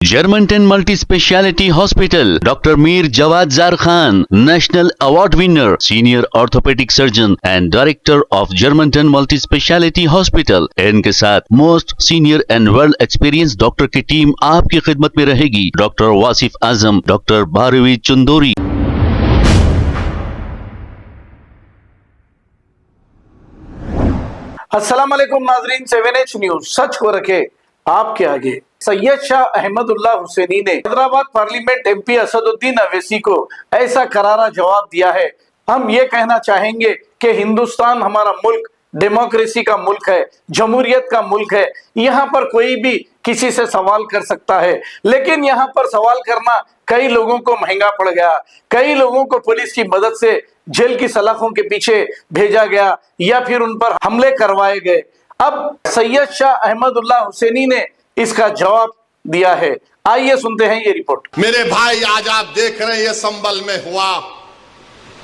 Germantown Multi-Speciality Hospital, Dr. Mir Jawad Zar Khan, National Award winner, Senior Orthopedic Surgeon and Director of Germantown Multi-Speciality Hospital. इनके साथ Most Senior and Well Experienced Doctor की team आपकी खिदमत में रहेगी. Dr. Wasif आजम, Dr. Bharvi Chandori. अस्सलाम वालेकुम नाजरीन, 7H न्यूज सच को रखे आपके आगे. सैयद शाह अहमदुल्लाह हुसैनी ने हैदराबाद पार्लियामेंट एमपी असदुद्दीन अवैसी को ऐसा करारा जवाब दिया है. हम ये कहना चाहेंगे कि हिंदुस्तान हमारा मुल्क डेमोक्रेसी का मुल्क है, जमहूरियत का मुल्क है. यहाँ पर कोई भी किसी से सवाल कर सकता है, लेकिन यहाँ पर सवाल करना कई लोगों को महंगा पड़ गया. कई लोगों को पुलिस की मदद से जेल की सलाखों के पीछे भेजा गया या फिर उन पर हमले करवाए गए. अब सैयद शाह अहमदुल्लाह हुसैनी ने इसका जवाब दिया है. आइए सुनते हैं ये रिपोर्ट. मेरे भाई, आज आप देख रहे हैं ये संभल में हुआ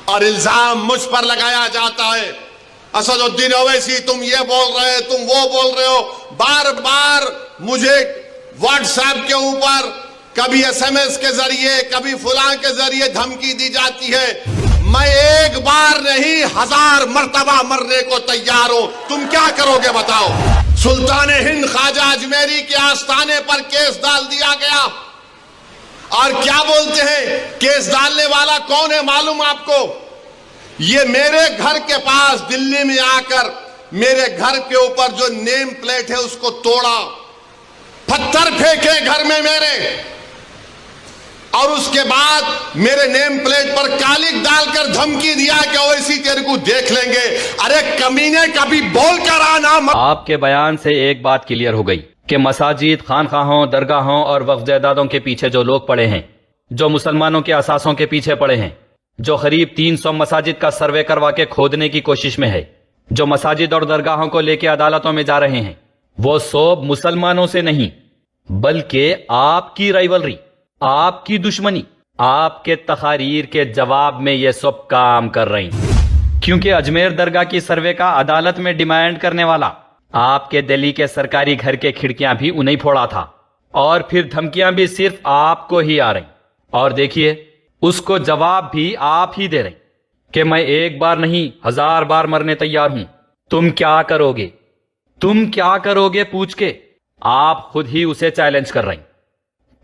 और इल्जाम मुझ पर लगाया जाता है. असदुद्दीन ओवैसी तुम ये बोल रहे हो, तुम वो बोल रहे हो. बार बार मुझे व्हाट्सएप के ऊपर कभी एसएमएस के जरिए, कभी फलां के जरिए धमकी दी जाती है. मैं एक बार नहीं 1000 मर्तबा मरने को तैयार हूं. तुम क्या करोगे बताओ. सुल्तान हिंद ख्वाजा अजमेरी के आस्थाने पर केस डाल दिया गया और क्या बोलते हैं, केस डालने वाला कौन है मालूम आपको? ये मेरे घर के पास दिल्ली में आकर मेरे घर के ऊपर जो नेम प्लेट है उसको तोड़ा, पत्थर फेंके घर में मेरे, और उसके बाद मेरे नेम प्लेट पर कालिक डालकर धमकी दिया कि ओवैसी तेरे को देख लेंगे. अरे कमीने, कभी बोल कर आना. आपके बयान से एक बात क्लियर हो गई कि मसाजिद, खानखाहों, दरगाहों और वक्फ जायदादों के पीछे जो लोग पड़े हैं, जो मुसलमानों के असासों के पीछे पड़े हैं, जो करीब 300 मसाजिद का सर्वे करवा के खोदने की कोशिश में है, जो मसाजिद और दरगाहों को लेके अदालतों में जा रहे हैं, वो सब मुसलमानों से नहीं बल्कि आपकी राइवलरी, आपकी दुश्मनी, आपके तकारीर के जवाब में ये सब काम कर रही. क्योंकि अजमेर दरगाह की सर्वे का अदालत में डिमांड करने वाला आपके दिल्ली के सरकारी घर के खिड़कियां भी उन्हें फोड़ा था, और फिर धमकियां भी सिर्फ आपको ही आ रही. और देखिए, उसको जवाब भी आप ही दे रहे कि मैं एक बार नहीं 1000 बार मरने तैयार हूं. तुम क्या करोगे, तुम क्या करोगे पूछ के आप खुद ही उसे चैलेंज कर रहे.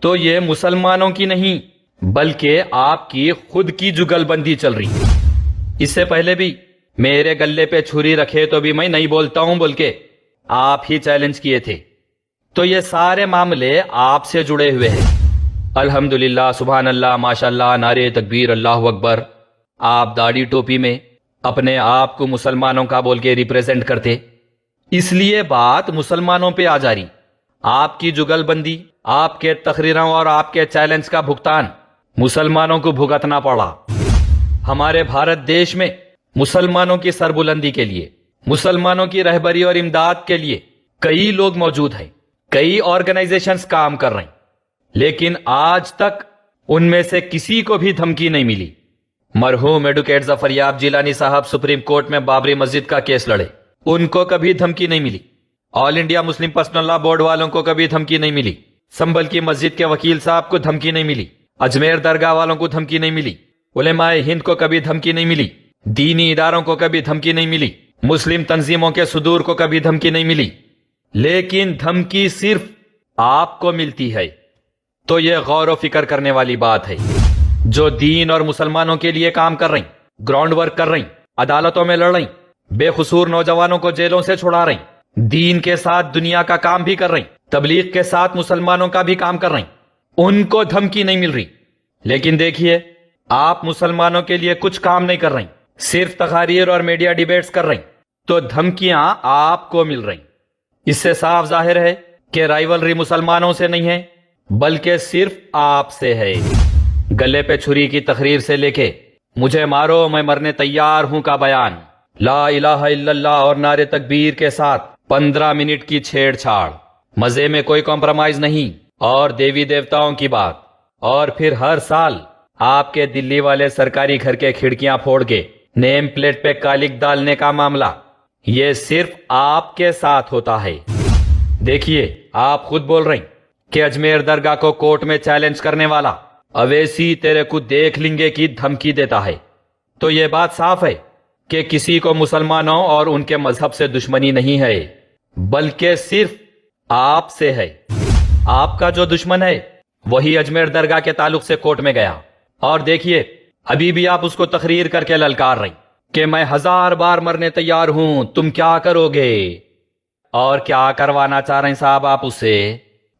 तो ये मुसलमानों की नहीं बल्कि आपकी खुद की जुगलबंदी चल रही. इससे पहले भी मेरे गले पे छुरी रखे तो भी मैं नहीं बोलता हूं बोल के आप ही चैलेंज किए थे. तो ये सारे मामले आपसे जुड़े हुए हैं. अल्हम्दुलिल्लाह, सुभान अल्लाह, माशाअल्लाह, नारे तकबीर, अल्लाहु अकबर. आप दाढ़ी टोपी में अपने आप को मुसलमानों का बोल के रिप्रेजेंट करते, इसलिए बात मुसलमानों पे आ जा रही. आपकी जुगलबंदी, आपके तकरीरों और आपके चैलेंज का भुगतान मुसलमानों को भुगतना पड़ा. हमारे भारत देश में मुसलमानों की सरबुलंदी के लिए, मुसलमानों की रहबरी और इमदाद के लिए कई लोग मौजूद हैं, कई ऑर्गेनाइजेशंस काम कर रहे हैं, लेकिन आज तक उनमें से किसी को भी धमकी नहीं मिली. मरहूम एडवोकेट जफर याब जिलानी साहब सुप्रीम कोर्ट में बाबरी मस्जिद का केस लड़े, उनको कभी धमकी नहीं मिली. All India Muslim Personal Law Board वालों को कभी धमकी नहीं मिली. संभल की मस्जिद के वकील साहब को धमकी नहीं मिली. अजमेर दरगाह वालों को धमकी नहीं मिली. उलेमाए हिंद को कभी धमकी नहीं मिली. दीनी इदारों को कभी धमकी नहीं मिली. मुस्लिम तंजीमों के सुदूर को कभी धमकी नहीं मिली. लेकिन धमकी सिर्फ आपको मिलती है. तो यह गौर व फिक्र करने वाली बात है. जो दीन और मुसलमानों के लिए काम कर रही, ग्राउंड वर्क कर रही, अदालतों में लड़ रही, बेकसूर नौजवानों को जेलों से छुड़ा रही, दीन के साथ दुनिया का काम भी कर रही, तबलीग के साथ मुसलमानों का भी काम कर रही, उनको धमकी नहीं मिल रही. लेकिन देखिए, आप मुसलमानों के लिए कुछ काम नहीं कर रही, सिर्फ तकारीर और मीडिया डिबेट्स कर रही, तो धमकियां आपको मिल रही. इससे साफ जाहिर है कि राइवलरी मुसलमानों से नहीं है बल्कि सिर्फ आपसे है. गले पे छुरी की तकरीर से लेके मुझे मारो मैं मरने तैयार हूं का बयान, ला इलाहा इल्लल्लाह और नारे तकबीर के साथ 15 मिनट की छेड़छाड़, मजे में कोई कॉम्प्रोमाइज नहीं, और देवी देवताओं की बात, और फिर हर साल आपके दिल्ली वाले सरकारी घर के खिड़कियां फोड़ के नेम प्लेट पे कालिक डालने का मामला, ये सिर्फ आपके साथ होता है. देखिए, आप खुद बोल रही کہ اجمیر درگاہ کو کورٹ میں چیلنج کرنے والا اویسی تیرے کو دیکھ لیں گے کی دھمکی دیتا ہے، تو یہ بات صاف ہے کہ کسی کو مسلمانوں اور ان کے مذہب سے دشمنی نہیں ہے، بلکہ صرف آپ سے ہے۔ آپ کا جو دشمن ہے وہی اجمیر درگاہ کے تعلق سے کورٹ میں گیا، اور دیکھیے ابھی بھی آپ اس کو تقریر کر کے للکار رہی کہ میں 1000 بار مرنے تیار ہوں، تم کیا کرو گے؟ اور کیا کروانا چاہ رہے ہیں صاحب آپ اس سے؟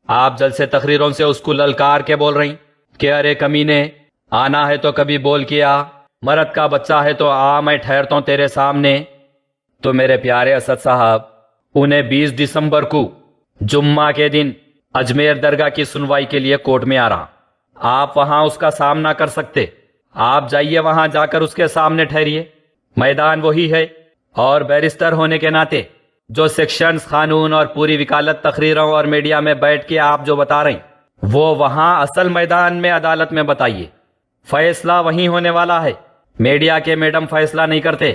آپ جلسے تقریروں سے اس کو للکار کے بول رہی کہ ارے کمینے، آنا ہے تو کبھی بول کیا، مرد کا بچہ ہے تو آ، میں ٹھہرتا ہوں تیرے سامنے۔ تو میرے پیارے اسد صاحب، انہیں 20 دسمبر کو جمعہ کے دن اجمیر درگاہ کی سنوائی کے لیے کورٹ میں آ رہا، آپ وہاں اس کا سامنا کر سکتے، آپ جائیے وہاں جا کر اس کے سامنے ٹھہریے، میدان وہی ہے، اور بیرسٹر ہونے کے ناطے جو سیکشنز، قانون اور پوری وکالت تقریروں اور میڈیا میں بیٹھ کے آپ جو بتا رہے ہیں وہ وہاں اصل میدان میں عدالت میں بتائیے، فیصلہ وہیں ہونے والا ہے، میڈیا کے میڈم فیصلہ نہیں کرتے۔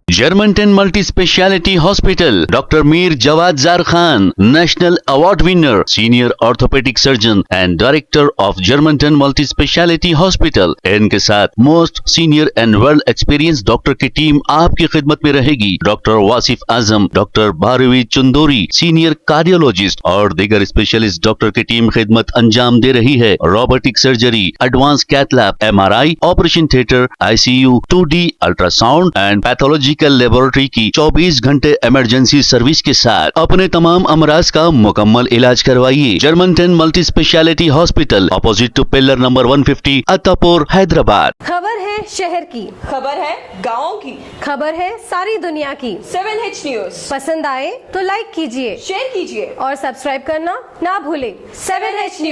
Germantown Multi-Speciality Hospital, Dr. Mir Jawad Zar Khan, National Award winner, Senior Orthopedic Surgeon and Director of Germantown Multi-Speciality Hospital. ان کے ساتھ most senior and world experience doctor کی ٹیم آپ کی خدمت میں رہے گی۔ ڈاکٹر واصف اعظم، ڈاکٹر بھاروی چندوری، سینئر کارڈیولوجسٹ اور دیگر اسپیشلسٹ ڈاکٹر کی ٹیم خدمت انجام دے رہی ہے۔ Robotic surgery, advance cath lab, MRI، operation theatre, ICU، 2D ultrasound and pathological laboratory کی 24 گھنٹے ایمرجنسی سروس کے ساتھ اپنے تمام امراض کا مکمل علاج کروائیے۔ جرمنٹن multi specialty hospital, opposite to pillar number 150، Attapur, Hyderabad. خبر ہے شہر کی، خبر ہے گاؤں کی، خبر ہے ساری دنیا کی۔ 7H نیوز پسند آئے تو لائک کیجئے، شیئر کیجیے اور سبسکرائب کرنا نہ بھولیں۔ 7H news